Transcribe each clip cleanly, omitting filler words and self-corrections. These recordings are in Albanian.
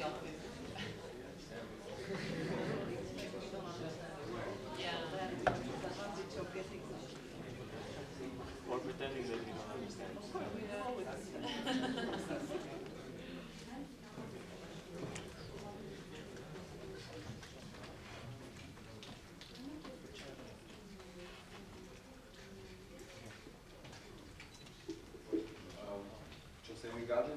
Or pretending that we don't understand. Që se jemi gati?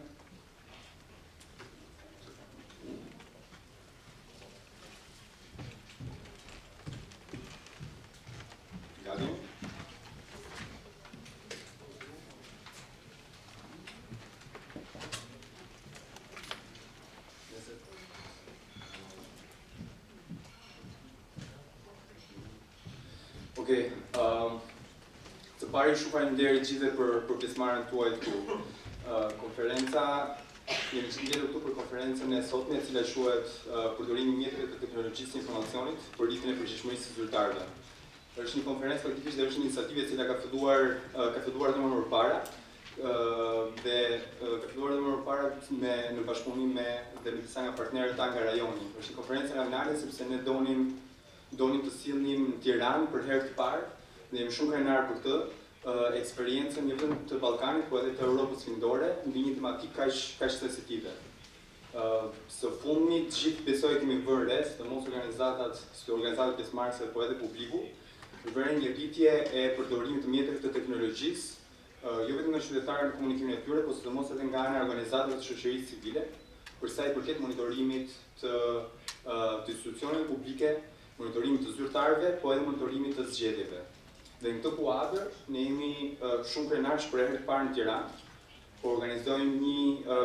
Gati? Okej, të pari shumë faleminderit gjithë për pjesëmarrjen tuaj këtu. Konferenca, jemi qëndjetur këtu për konferencën e sotme, e cila quhet përdorimi i mjeteve të teknologjisë së informacionit për rritjen e përgjegjësisë së zyrtarëve. Është një konferencë faktikisht dhe është një iniciativë e cila ka filluar më përpara dhe ka filluar më përpara në bashkëpunim me disa nga partnerët tanë nga rajoni. Është një konferencë rajonale sepse ne donim të sillnim në Tiranë për herë të parë dhe jemi shumë krenar për këtë. Eksperiencën jo vetëm të Ballkanit, por edhe të Europës Lindore mbi një tematikë kaq sensitive. Së fundmi të gjithë besoj kemi vënë re, sidomos organizatat pjesëmarrëse, po edhe publiku, vëren një rritje e përdorimit të mjeteve të teknologjisë, jo vetëm nga qytetarët në komunikimin e tyre, por sidomos edhe nga ana e organizatave të shoqërisë civile, për sa i përket monitorimit të institucioneve publike, monitorimit të zyrtarëve, po edhe monitorimit të zgjedhjeve. Dhe në këtë kuadër, ne jemi shumë krenarë që për herë të parë në Tiranë, po organizojmë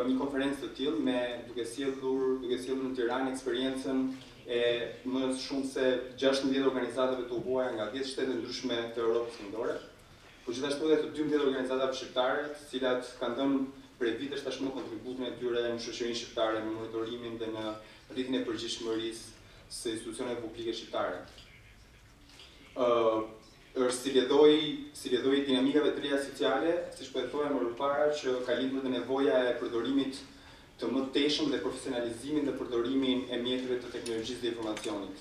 një konferencë të tillë duke sjellur në Tiranë eksperiencën e më shumë se 16 organizatave të huaja nga 10 shtete ndryshme të Europës Lindore, por gjithashtu edhe të 12 organizatave shqiptare, të cilat kanë dhënë prej vitesh tashmë kontributin e tyre në shoqërinë shqiptare, në monitorimin dhe në rritjen e përgjegjësisë së institucioneve publike shqiptare. Është si ljedhoi dinamikave të reja sociale, siç po e thoja më përpara, që ka lindur dhe nevoja e përdorimit të mëtejshëm dhe profesionalizimit dhe përdorimin e mjeteve të teknologjisë dhe informacionit.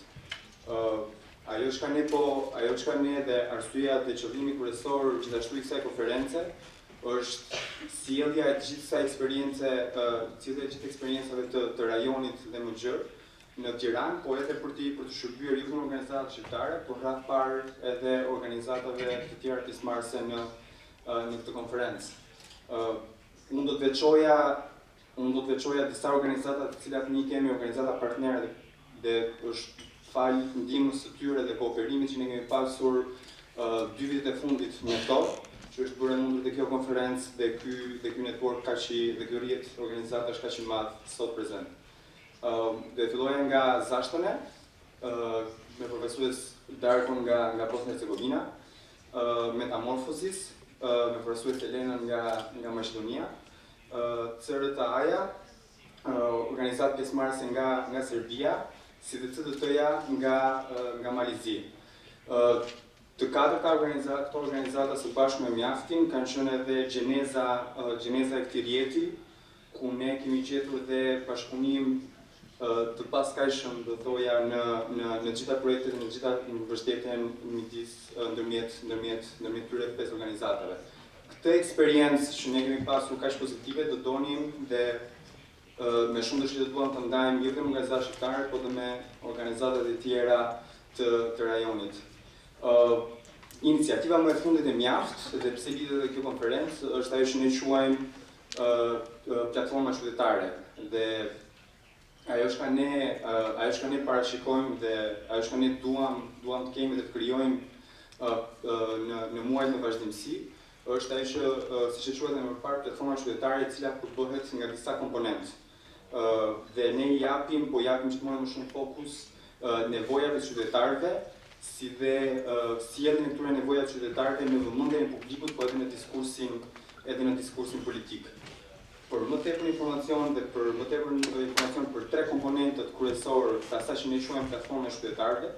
Ajo çka ne dhe arsyeja dhe qëllimi kryesor gjithashtu i kësaj konference është sjellja e gjithë eksperiencave të rajonit dhe më gjerë në Tiranë, po edhe për të shërbyer jo vetëm organizatat shqiptare, por rreth parë edhe organizatave të tjera pjesëmarrëse në këtë konferencë. Unë do të veçoja disa organizata të cilat ne kemi, organizata partnere dhe është fal ndihmës së tyre dhe kooperimit që ne kemi pasur 2 vitet e fundit me to, që është bërë mundur dhe kjo konferencë dhe ky network dhe ky rrjet organizatash kaq i madh sot prezent. Dhe filloja nga Zashtëne, me profesues Darkon nga Bosnia e Hercegovina, Metamorphosis, me profesues Elenën nga Maqedonia, CRTA-ja, organizatë pjesëmarrëse nga Serbia, si dhe CDT-ja nga Malizi. Të katërta këto organizata së bashku me mjaftin kanë qenë edhe gjeneza e këtij rrjeti, ku ne kemi gjetur dhe bashkëpunim të paskajshëm, do thoja, në gjitha projektet dhe në gjitha mbështetjen ndërmjet këtyre 5 organizatave. Këtë eksperiencë që ne kemi pasur kaq pozitive, do donim dhe me shumë dëshirë të duam të ndajmë jo vetëm organizatat shqiptare, por edhe me organizatat e tjera të rajonit. Iniciativa më e fundit e mjaftë, dhe pse lidhet edhe kjo konferencë, është ajo që ne quajmë platforma qytetare. Dhe ajo që ne parashikojmë dhe ajo që ne duam të kemi dhe të krijojmë në muajt në vazhdimsi, është ajo që, siç e quhet më parë, platforma qytetare e cila përbëhet nga disa komponentë. Dhe ne japim gjithmonë më shumë fokus nevojave të qytetarëve, si dhe sjelljen e këtyre nevojave të qytetarëve në vëmendjen e publikut, po edhe në diskursin politik. Për më tepër informacion dhe për më tepër informacion për 3 komponentët kryesorë të asaj që ne quajmë platformën e qytetarëve,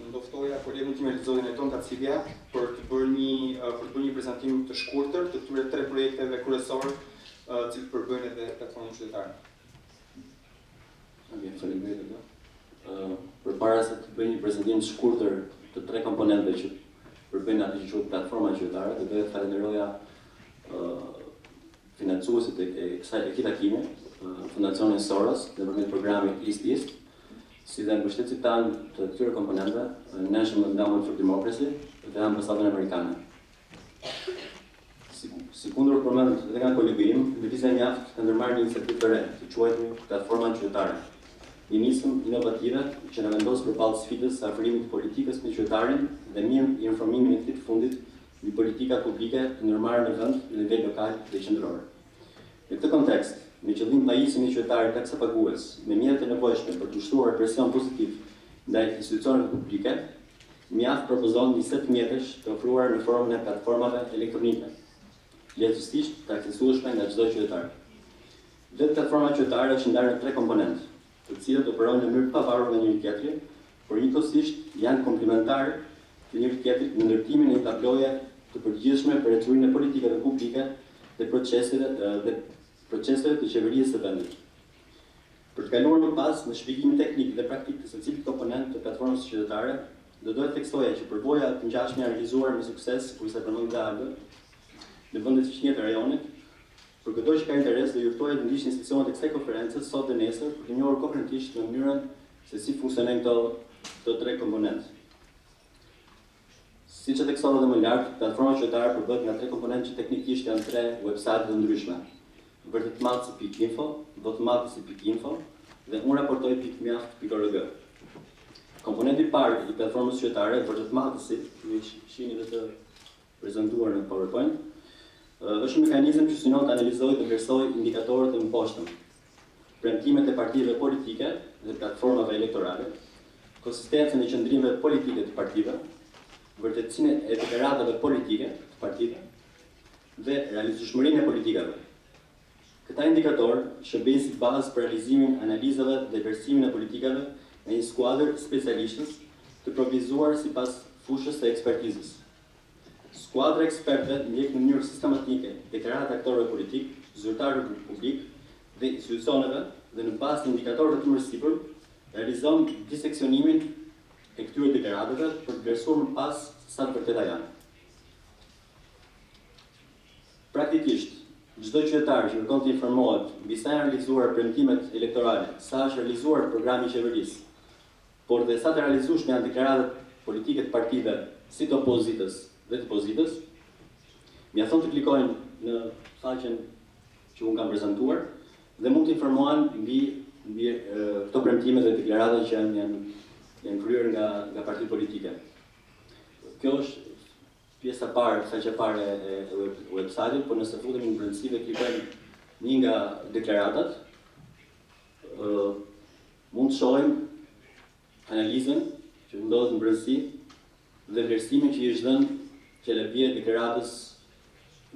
unë do ftoja kolegun tim Elizodin e Ton Kacilja për të bërë një prezantim të shkurtër të këtyre 3 projekteve kryesorë, të cilët përbëjnë edhe platformën qytetare. faleminderit. Përpara se të bëj një prezantim të shkurtër të tre komponenteve që përbëjnë atë që quhet platforma qytetare, do të falenderoja financuesit e këtij takimi, Fundacionin Soros, nëpërmjet programit East, si dhe mbështetësit tanë të këtyre komponenteve, National Endowment for Democracy dhe Ambasadën Amerikane. Si kundër përmendur edhe nga kolegim, lëvizja e mjaft ka ndërmarrë një iniciativë të re, të quajtur Platforma Qytetare. Një nisëm inovative që na vendos përballë sfidës së afrimit të politikës me qytetarin dhe mirë informimin e këtij të fundit mbi politikat publike të ndërmarrë në vend në nivel lokal dhe qendror. Në këtë kontekst, me qëllim pajisjen e qytetarit taksapagues me mjetet e nevojshme për të ushtruar presion pozitiv ndaj institucioneve publike, mjaft propozon një set mjetesh të ofruar në formën e platformave elektronike, lehtësisht të aksesueshme nga çdo qytetar. Vetë platforma qytetare është ndarë në tre komponentë, të cilët operojnë në mënyrë pavarur nga njëri tjetri, por njëkohësisht janë komplementar të njëri tjetrit në ndërtimin e një tabloje të përgjithshme për heçurinë e politikave publike dhe proceseve të qeverisë së vendit. Për të kaluar më pas në shpjegimin teknik dhe praktik të secilit komponent të platformës qytetare, do dohet theksoja që përvoja të ngjashme realizuar me sukses, kur sa përmend Dago, në vendet e fqinjet e rajonit, për këto që ka interes dhe juftoj të ndiqni sesionet e kësaj konferencë sot dhe nesër për të njohur konkretisht në mënyrën se si funksionojnë këto tre komponentë. Siç e theksova më lart, platforma qytetare përbëhet nga tre komponentë që teknikisht janë tre website të ndryshme: vërtetmatësi.info, votmatësi.info dhe unraportoj.mjaft.org. Komponenti i parë i platformës qytetare, vërtetmatësi, që shihni dhe të prezantuar në PowerPoint, është një mekanizëm që synon të analizojë dhe vlerësojë indikatorët e mëposhtëm, premtimet e partive politike dhe platformave elektorale, konsistencën e qëndrimeve politike të partive, vërtetësinë e deklaratave politike të partive dhe realizueshmërinë e politikave. Këta indikatorë shërbesin si bazë për realizimin e analizave dhe vlerësimin e politikave në një skuadër specialistësh të provizzuar sipas fushës së ekspertizës. Skuadra ekspertëve ndjek në mënyrë sistematike deklaratat e aktorëve politik, zyrtarëve publik dhe institucioneve dhe në bazë të indikatorëve të mërsipër realizon diseksionimin e këtyre deklaratave për të vlerësuar më pas sa të vërteta janë. Praktikisht, çdo qytetar që kërkon të informohet mbi sa janë realizuar premtimet elektorale, sa është realizuar programi i qeverisë, por dhe sa të realizueshme janë deklaratat politike të partive si të opozitës dhe të pozitës, mjafton të klikojnë në faqen që unë kam prezantuar dhe mund të informohen mbi këto premtime dhe deklaratat që janë kryer nga partitë politike. Kjo është pjesa parë, faqja parë e website-it, por nëse futemi në brendësi dhe klikojmë një nga deklaratat, mund të shohim analizën që ndodhet në brendësi dhe vlerësimin që i është dhënë qelebie deklaratës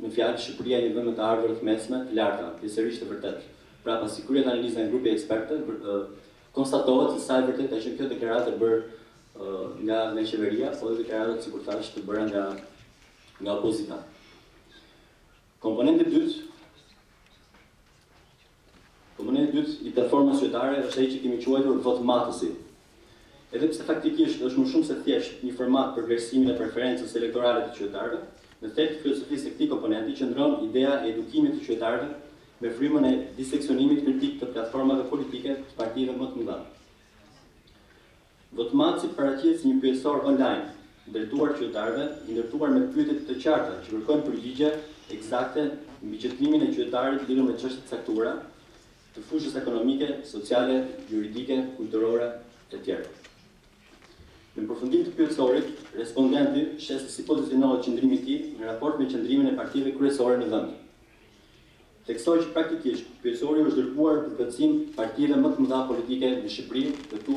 në fjalë Shqipëria një vend me të ardhurat mesme të larta, pjesërisht të vërtetë. Pra pasi kryet analiza nga grupi ekspertë, konstatohet se sa e vërtetë është kjo deklaratë e bërë nga qeveria, po dhe deklaratat, sikur thash, të bëra nga opozita. Komponenti i dytë i platformës qytetare është ai që kemi quajtur votmatësi. Edhe pse faktikisht është më shumë se thjesht një format për vlerësimin e preferencës elektorale të qytetarëve, në thelb të filozofisë së këtij komponenti qëndron ideja e edukimit të qytetarëve me frymën e diseksionimit kritik të platformave politike të partive më të mëdha. Votmatësi paraqet si një pyetësor online, drejtuar qytetarëve, i ndërtuar me pyetje të qarta që kërkojnë përgjigje eksakte mbi qëndrimin e qytetarit lidhur me çështje të caktuara të fushës ekonomike, sociale, juridike, kulturore e tjera. Në përfundim të pyetësorit, respondenti shes se si pozicionohet qëndrimi i tij në raport me qëndrimin e partive kryesore në vend. Theksoj që praktikisht pyetësori është dërguar për plotësim partive më të mëdha politike në Shqipëri, dhe këtu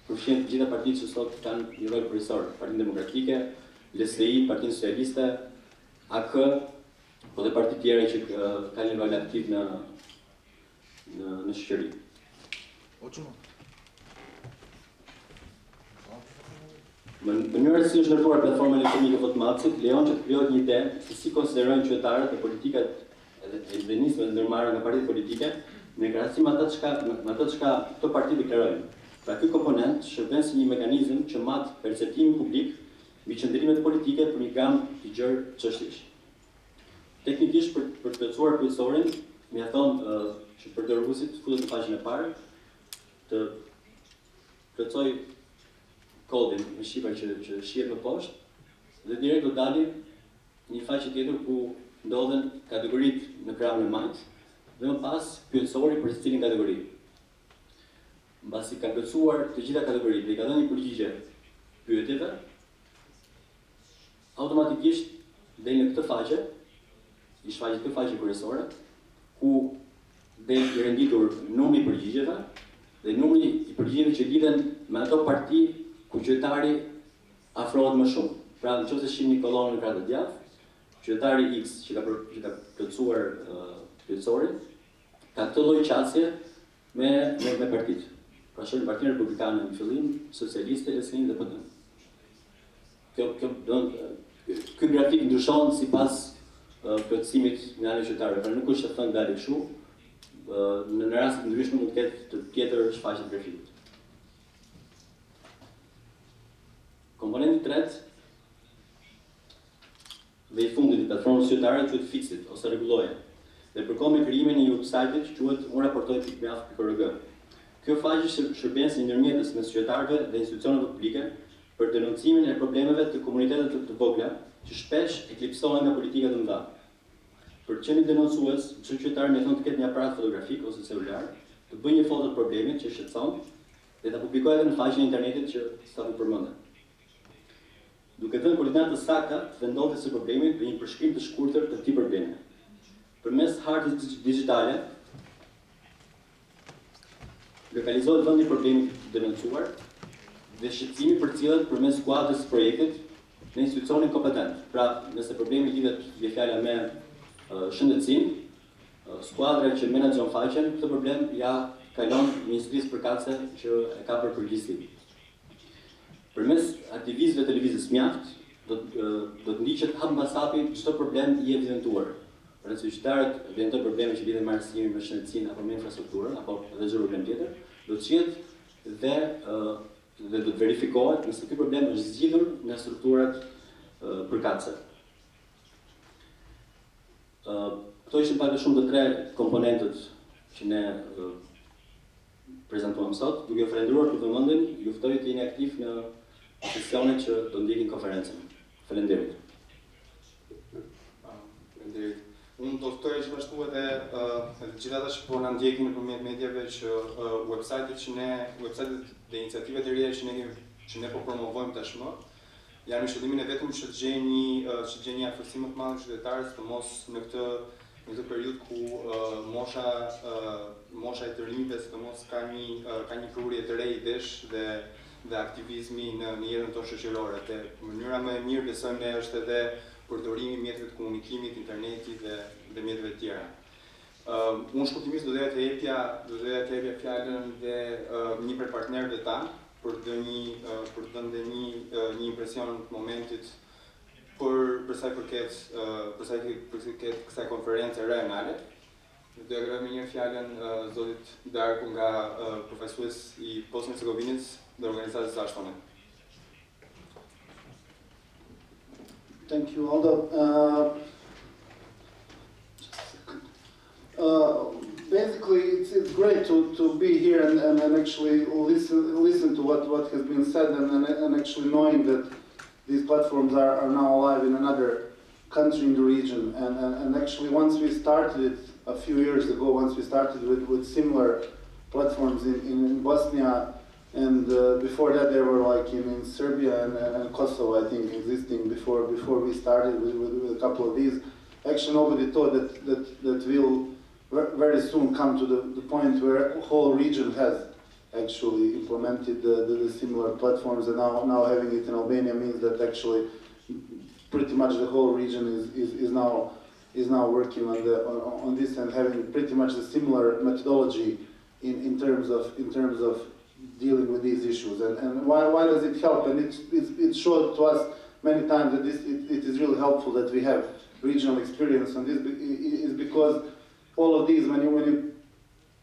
përfshin të gjitha partitë që sot kanë një rol kryesor: Partinë Demokratike, LSI, Partinë Socialiste, AK, po dhe parti tjera që kanë një rol aktiv në shoqëri. Mënyra si është ndërtuar platforma elektronike votmatësit lejon që të krijohet një ide se si konsiderojnë qytetarët e politikat e nismeve ndërmarrë nga partitë politike në krahasim me atë çka këto parti deklarojnë. Pra ky komponent shërben si një mekanizëm që mat perceptimin publik mbi qëndrimet politike për një gamë të gjerë çështjesh. Teknikisht për të plotësuar pyetësorin, mjafton që përdorësit futet në faqen e parë, të plotësoj kodin me shifra që shihet më poshtë, dhe direkt do dalë një faqe tjetër ku ndodhen kategoritë në krahun e majt, dhe më pas pyetësori për secilin kategori. Mbasi ka plotësuar të gjitha kategoritë dhe ka dhënë një përgjigje pyetjeve, automatikisht del në këtë faqe, i shfaqet këtë faqe kryesore, ku del i renditur numri i përgjigjeve dhe numri i përgjigjeve që lidhen me ato parti ku qytetari afrohet më shumë. Pra, nëse shihni një kolonë në krah të djathtë, qytetari X që ka plotësuar pyetësorin, ka këtë lloj qasje me partitë. Pra shohim Partinë Republikane në fillim, Socialiste, LSI dhe PD. Ky grafik ndryshon sipas plotësimit nga ana e qytetarëve, pra nuk është të thënë dali kështu. Në rast të ndryshme mund të ketë të tjetër shfaqje të grafikut. Komponenti i tretë dhe i fundit i platformës qytetare quhet Fixit ose rregulloje. Dhe përkohë me krijimin e një websajti që quhet unraportoj.mjaf.org. Kjo faqe shërben si ndërmjetës mes qytetarëve dhe institucioneve publike për denoncimin e problemeve të komuniteteve të vogla që shpesh eklipsohen nga politika të mëdha. Për të qenë denoncues, çdo qytetar mjafton të ketë një aparat fotografik ose celular, të bëjë një foto të problemit që shqetëson dhe ta publikojë në faqen e internetit që sapo përmendëm. Duke dhënë koordinata të sakta të vendosjes së problemit dhe një përshkrim të shkurtër të këtij problemi. Përmes hartës digjitale, lokalizohet vendi i problemit të denoncuar dhe shqetësimi përcjellet përmes skuadrës së projektit në institucionin kompetent. Pra, nëse problemi lidhet me fjala me shëndetësinë, skuadra që menaxhon faqen, këtë problem ja kalon Ministrisë përkatëse që e ka për përgjegjësi. Përmes aktivistëve të lëvizjes mjaft, do të ndiqet hap mbas hapi çdo problem i evidentuar. Për nëse qytetarët evidentojnë probleme që lidhen me arsimin, me shëndetësinë apo me infrastrukturën, apo edhe çdo problem tjetër, do të qihet dhe do të verifikohet nëse ky problem është zgjidhur nga strukturat përkatëse. Këto ishin pak a shumë të tre komponentët që ne prezantuam sot. Duke falendëruar për vëmendjen, ju ftoj të jeni aktiv në sesionet që do ndjekin konferencën. Faleminderit. Faleminderit. Unë do ftoj gjithashtu edhe të gjithë ata që po na ndjekin nëpërmjet mediave që websajtet dhe iniciativat e reja që ne po promovojmë tashmë janë në qëllimin e vetëm që të gjejnë një afërsim më të madh qytetarës, të mos në këtë periudhë ku mosha e të rinjve sidomos ka një prurje të re idesh dhe aktivizmi në jetën tonë shoqërore. Dhe mënyra më e mirë besojmë ne është edhe përdorimi i mjeteve të komunikimit, internetit dhe mjeteve të tjera. Unë shkurtimisht do doja të jepja fjalën dhe një prej partnerëve tanë për të dhënë një impresion të momentit për sa i përket kësaj konference regionale. Do t'ja gëroj me një fjalën zotit Darku nga përfaqësues i Bosnjës së Hercegovinës dhe organizatës zahtësore. Thank you, Aldo. Basically, it's great to be here and actually listen to what has been said and actually knowing that these platforms are now alive in another country in the region. And actually, once we started it a few years ago, once we started with similar platforms in Bosnia, and before that they were like in Serbia and Kosovo, I think, existing before we started with a couple of these. Actually, nobody thought that we'll very soon come to the point where the whole region has actually implemented the similar platforms, and now having it in Albania means that actually pretty much the whole region is now working on this and having pretty much the similar methodology in terms of dealing with these issues. And why does it help? And it showed to us many times that it is really helpful that we have regional experience on this, is because all of these, when you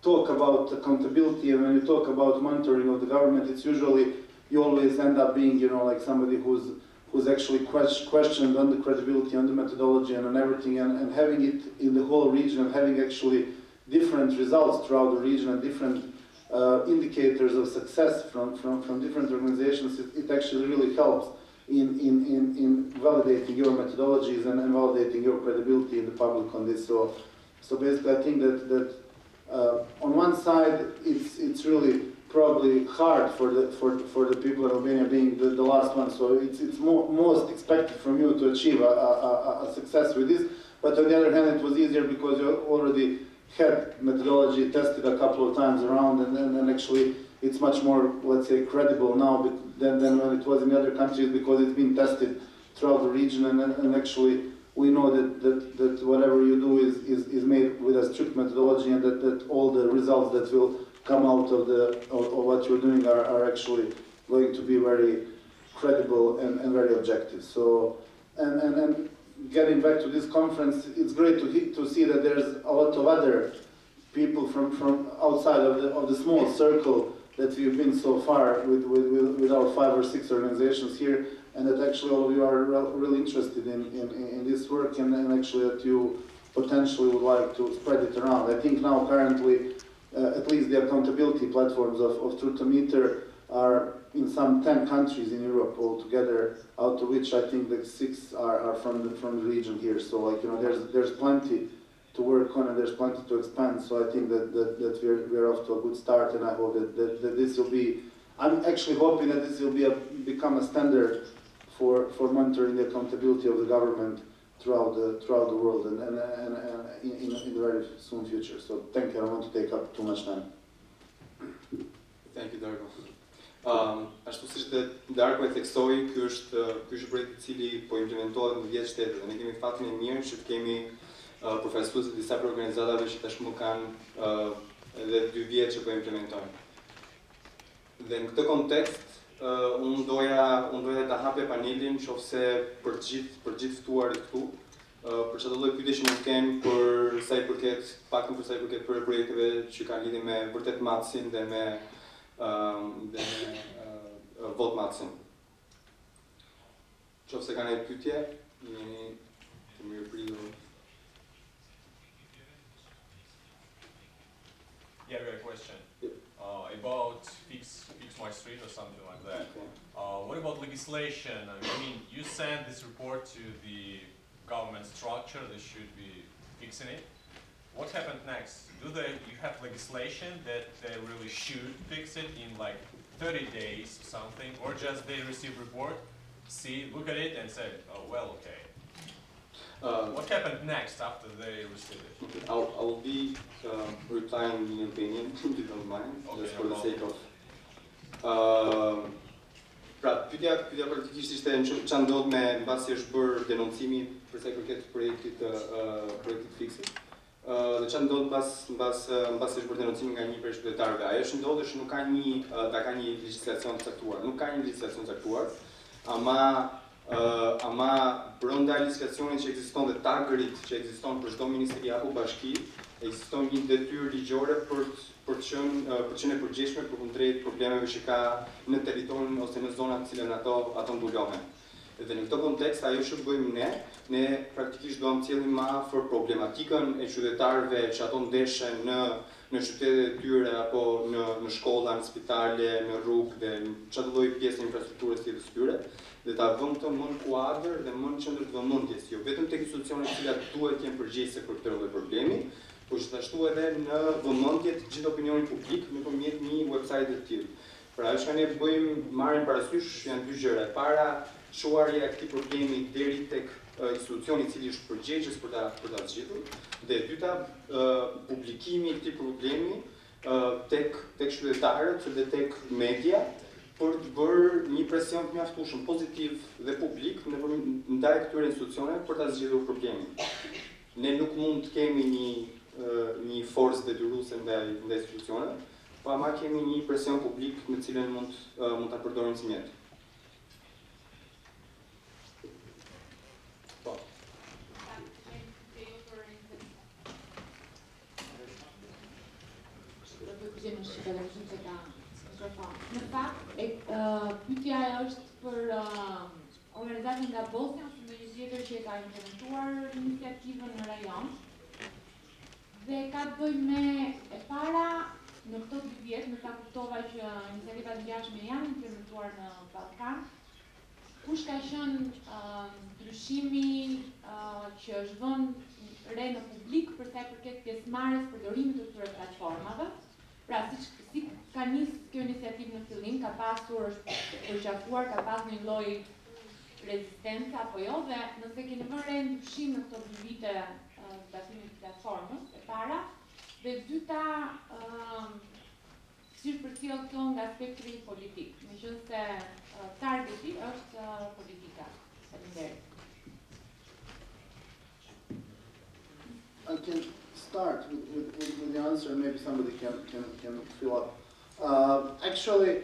talk about accountability and when you talk about monitoring of the government, it's usually, you always end up being, like somebody who's actually questioned on the credibility, on the methodology and on everything, and having it in the whole region, and having actually different results throughout the region and different indicators of success from different organizations, it actually really helps in validating your methodologies and validating your credibility in the public on this. So basically, I think that on one side, it's really probably hard for the people in Albania, being the last one. So it's most expected from you to achieve a success with this. But on the other hand, it was easier because you already had methodology tested a couple of times around, and actually it's much more, let's say, credible now than when it was in other countries, because it's been tested throughout the region, and actually we know that whatever you do is made with a strict methodology, and that all the results that will come out of what you're doing are actually going to be very credible and very objective. So, and getting back to this conference, it's great to see that there's a lot of other people from outside of the small circle that we've been so far with our 5 or 6 organizations here, and that actually all of you are really interested in this work, and actually that you potentially would like to spread it around. I think now currently, at least the accountability platforms of Truthometer are in some 10 countries in Europe altogether, out of which I think that 6 are from the region here. So there's plenty to work on, and there's plenty to expand. So I think that we're off to a good start, and I hope that this will be. I'm actually hoping that this will become a standard for monitoring the accountability of the government throughout the world, and in the very soon future. So thank you. I don't want to take up too much time. Thank you, Darko. Ashtu si që Darko e theksoi, ky është projekti I cili po implementohet në 10 shtete, dhe ne kemi fatin e mirë që kemi përfaqësues të disa prej organizatave që tashmë kanë edhe 2 vjet që po implementojnë. Dhe në këtë kontekst, unë doja ta hapja panelin qofse për gjithë ftuarit këtu, për çdo lloj pyetje që mund të kenë për sa I përket, paktën për sa I përket për projekteve që kanë lidhje me vërtet matësin dhe me vot matësin. Qofse kanë një pyetje, jeni të mirëpritur. Yeah, we have a question. Yep. About fix my street or something like that. Okay. What about legislation? I mean, you send this report to the government structure, they should be fixing it. What happened next? You have legislation that they really should fix it in like 30 days or something, or just they receive report, look at it and say, oh well, okay. What happened next after they received it? Okay. I will be replying in opinion, if you don't mind, okay, just for the sake of. Pra, pyetja praktikisht ishte ç'a ndodh me mbasi është bërë denoncimi për sa I përket projektit fiksit. Dhe ç'a ndodh mbasi është bërë denoncimi nga një prej qytetarëve. Ajo që ndodh është nuk ka një legjislacion të caktuar. Nuk ka një legjislacion të caktuar, ama brenda legjislacionit që ekziston dhe tagërit që ekziston për çdo ministri apo bashki, ekziston një detyrë ligjore për të qenë e përgjegjshme për kundrejt problemeve që ka në territorin ose në zonat të cilat ato mbulohen. Dhe në këtë kontekst, ajo që bëjmë ne praktikisht do nxjellim më afër problematikën e qytetarëve që ato ndeshen në qytetet e tyre apo në shkolla, në spitale, në rrugë dhe në çdo lloj pjesë infrastrukturës tjetër së tyre, dhe ta vëmë këtë më në kuadër dhe më në qendër të vëmendjes, jo vetëm tek institucionet të cilat duhet të jenë përgjegjëse për këtë lloj problemi, por gjithashtu edhe në vëmendje të gjithë opinionit publik nëpërmjet një website të tillë. Pra ajo që ne bëjmë, marrim parasysh janë 2 gjëra. E para, shuarja e këtij problemi deri tek institucioni I cili është përgjegjës për ta zgjedhur, dhe e dyta, publikimi I këtij problemi tek qytetarët dhe tek media për të bërë një presion të mjaftueshëm pozitiv dhe publik ndaj këtyre institucioneve për ta zgjedhur problemin. Ne nuk mund të kemi një forcë detyruese ndaj institucioneve, po ama kemi një presion publik në cilën mund ta përdorim si mjet. se ka mikrofon. Në fakt, pyetja është për organizatën nga Bosnia ose ndonjë tjetër që ka implementuar iniciativën në rajon. Dhe ka të bëjë me e para në këto 2 vjet, më sa kuptova që iniciativat ngjashme janë implementuar në Ballkan. Kush ka qenë ndryshimi që është vënë re në publik për sa i përket pjesëmarrjes përdorimit të këtyre platformave? Pra, si ka nisë kjo iniciativë në fillim, ka pasur, është përqafuar, ka pas një lloj rezistencë apo jo, dhe nëse keni vënë re ndryshim në këto 2 vite zbatimit të platformës, e para, dhe dyta, si është përcjell kjo nga spektri politik, meqense targeti është politika. Faleminderit. I can start with the answer, maybe somebody can fill up. Actually,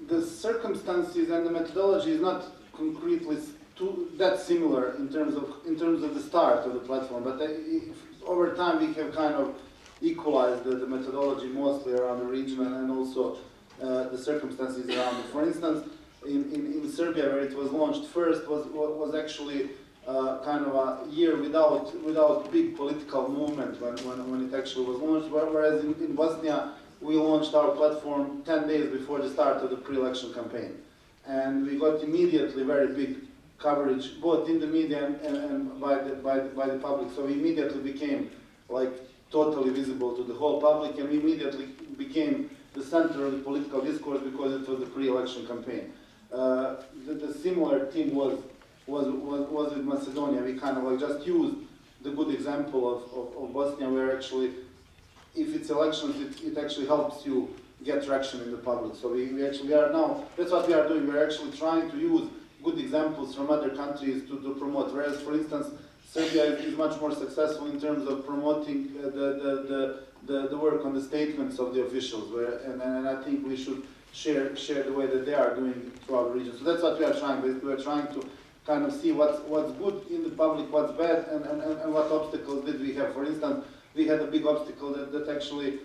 the circumstances and the methodology is not concretely that similar in terms of the start of the platform, but over time we have kind of equalized the methodology mostly around the region and also the circumstances around it. For instance, in Serbia, where it was launched first, was actually kind of a year without big political movement when it actually was launched, whereas in Bosnia we launched our platform 10 days before the start of the pre-election campaign. And we got immediately very big coverage, both in the media and by the public. So we immediately became like totally visible to the whole public, and we immediately became the center of the political discourse because it was the pre-election campaign. The similar thing was with Macedonia. We kind of like just used the good example of Bosnia, where actually, if it's elections, it actually helps you get traction in the public. So we actually are now, that's what we are doing. We're actually trying to use good examples from other countries to promote. Whereas, for instance, Serbia is much more successful in terms of promoting the work on the statements of the officials. And I think we should share the way that they are doing throughout the region. So that's what we are trying. Basically, we're trying to kind of see what's good in the public, what's bad, and what obstacles did we have. For instance, we had a big obstacle that actually,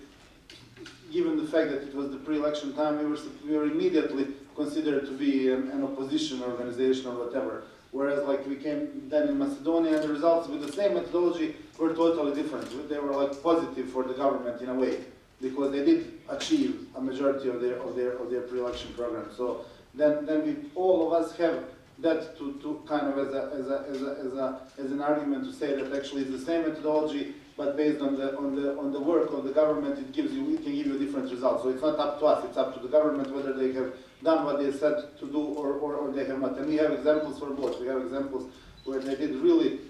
given the fact that it was the pre-election time, we were immediately considered to be an opposition organization or whatever. Whereas like we came then in Macedonia, and the results with the same methodology were totally different. They were like positive for the government in a way, because they did achieve a majority of their pre-election program. So then we all of us have that to kind of as an argument to say that actually it's the same methodology, but based on the work of the government, it can give you different results. So it's not up to us; it's up to the government whether they have done what they said to do or they have not. And we have examples for both. We have examples where they did really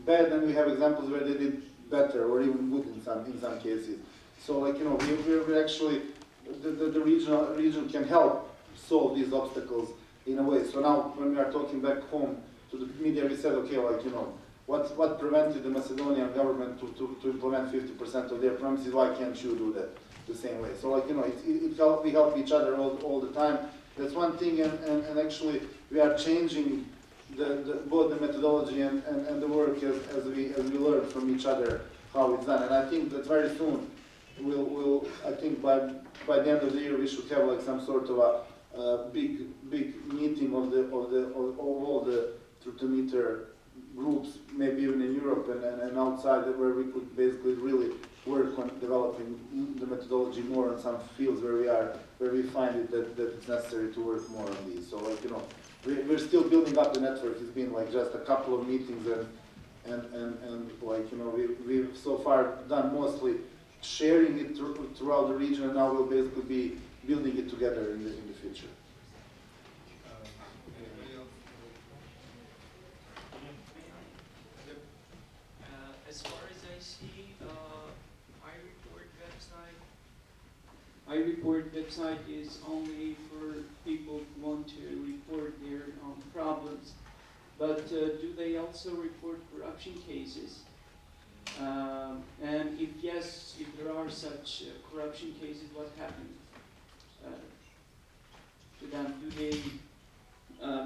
bad, and we have examples where they did better or even good in some cases. So like we actually the region can help solve these obstacles in a way. So now when we are talking back home to the media, we said, okay, like what prevented the Macedonian government to implement 50% of their promises? Why can't you do that the same way? So like we help each other all the time. That's one thing, and actually we are changing both the methodology and the work as we learn from each other how it's done. And I think that very soon we'll I think by the end of the year we should have like some sort of a big meeting of all the Truth-O-Meter groups, maybe even in Europe and outside, where we could basically really work on developing the methodology more in some fields where we find it that it's necessary to work more on these. So like we're still building up the network. It's been like just a couple of meetings and like we've so far done mostly sharing it throughout the region, and now we'll basically be building it together in the future. As far as I see, iReport website is only for people who want to report their problems. But do they also report corruption cases? And if yes, if there are such corruption cases, what happens to them? Do they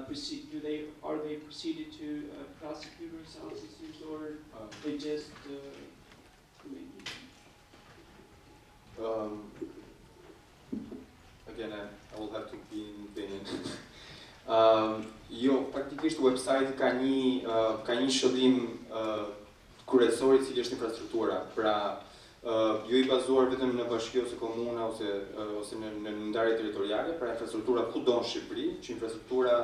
proceed? Are they proceeded to prosecutors' offices, or they just? again, I will have to be in opinion. Jo, praktikisht website ka një shëllim kryesor I cili është infrastruktura. Pra, jo I bazuar vetëm në bashki ose komuna ose në ndarje territoriale, pra infrastruktura kudo në Shqipëri, që infrastruktura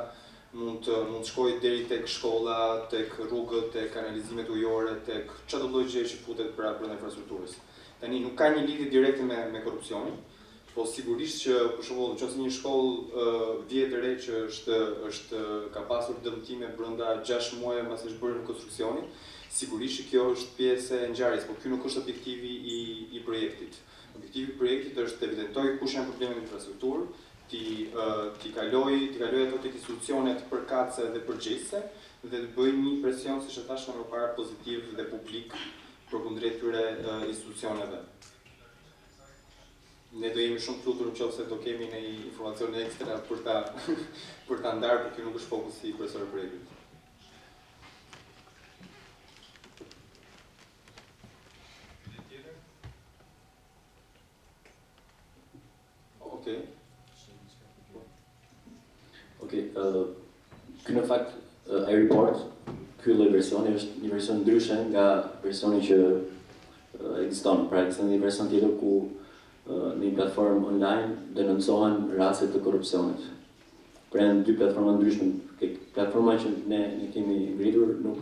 mund të shkojë deri tek shkolla, tek rrugët, tek kanalizimet ujore, tek çdo lloj gjëje që futet brenda infrastrukturës. Tani nuk ka një lidhje direkte me korrupsionin, po sigurisht që për shembull nëse një shkollë vjet e re që ka pasur dëmtime brenda 6 muajve pasi është bërë konstruksioni, sigurisht që kjo është pjesë e ngjarjes, por ky nuk është objektivi I projektit. Objektivi I projektit është të evidentoj kush janë problemet në infrastrukturë, ti kaloj ato tek institucionet përkatëse dhe përgjegjëse dhe të bëj një presion, siç e thashë më parë, pozitiv dhe publik përkundrejt këtyre institucioneve. Ne do jemi shumë të lutur nëse do kemi një informacion ekstra për ta ndarë, por kjo nuk është fokusi kryesor I projektit. Okej, ky në fakt ai report, ky lloj versioni është një version ndryshe nga versioni që ekziston. Pra ekziston një version tjetër ku në një platformë online denoncohen raste të korrupsionit. Pra janë dy platforma ndryshme. Platforma që ne kemi ngritur nuk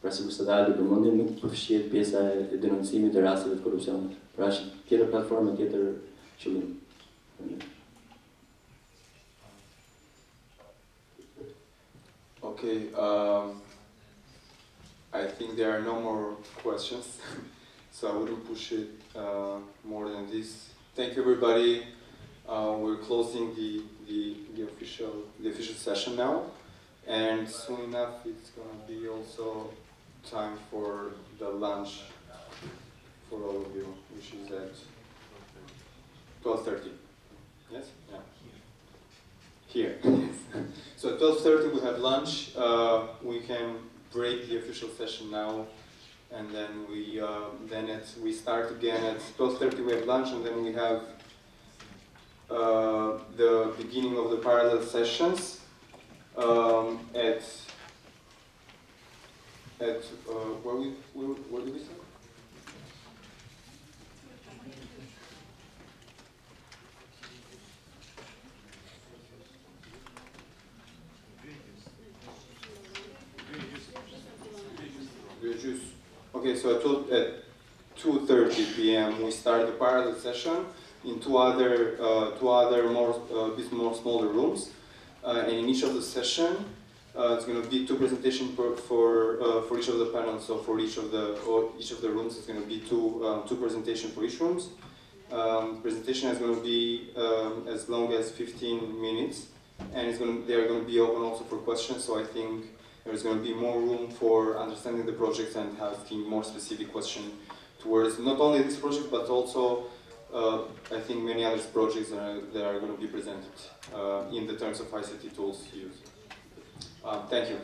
pra sikur se dalë përmendje nuk përfshihet pjesa e denoncimit të rasteve të korrupsionit. Pra është tjetër platformë, tjetër qëllim. Okay, I think there are no more questions, so I wouldn't push it more than this. Thank you, everybody. We're closing the official session now, and soon enough it's gonna be also time for the lunch for all of you, which is at 12:30. Yes? Yeah. Here. So at 12:30 we have lunch. We can break the official session now, and then we start again at 12:30. We have lunch, and then we have the beginning of the parallel sessions at where did we start? Okay, so at 2:30 p.m. we start the parallel session in two other more smaller rooms, and in each of the session it's going to be two presentations for each of the panels. So for each of the rooms, it's going to be two presentations for each rooms. Presentation is going to be as long as 15 minutes, and they are going to be open also for questions. So I think there's going to be more room for understanding the project and asking more specific questions towards not only this project, but also I think many other projects that are going to be presented in the terms of ICT tools used. Thank you.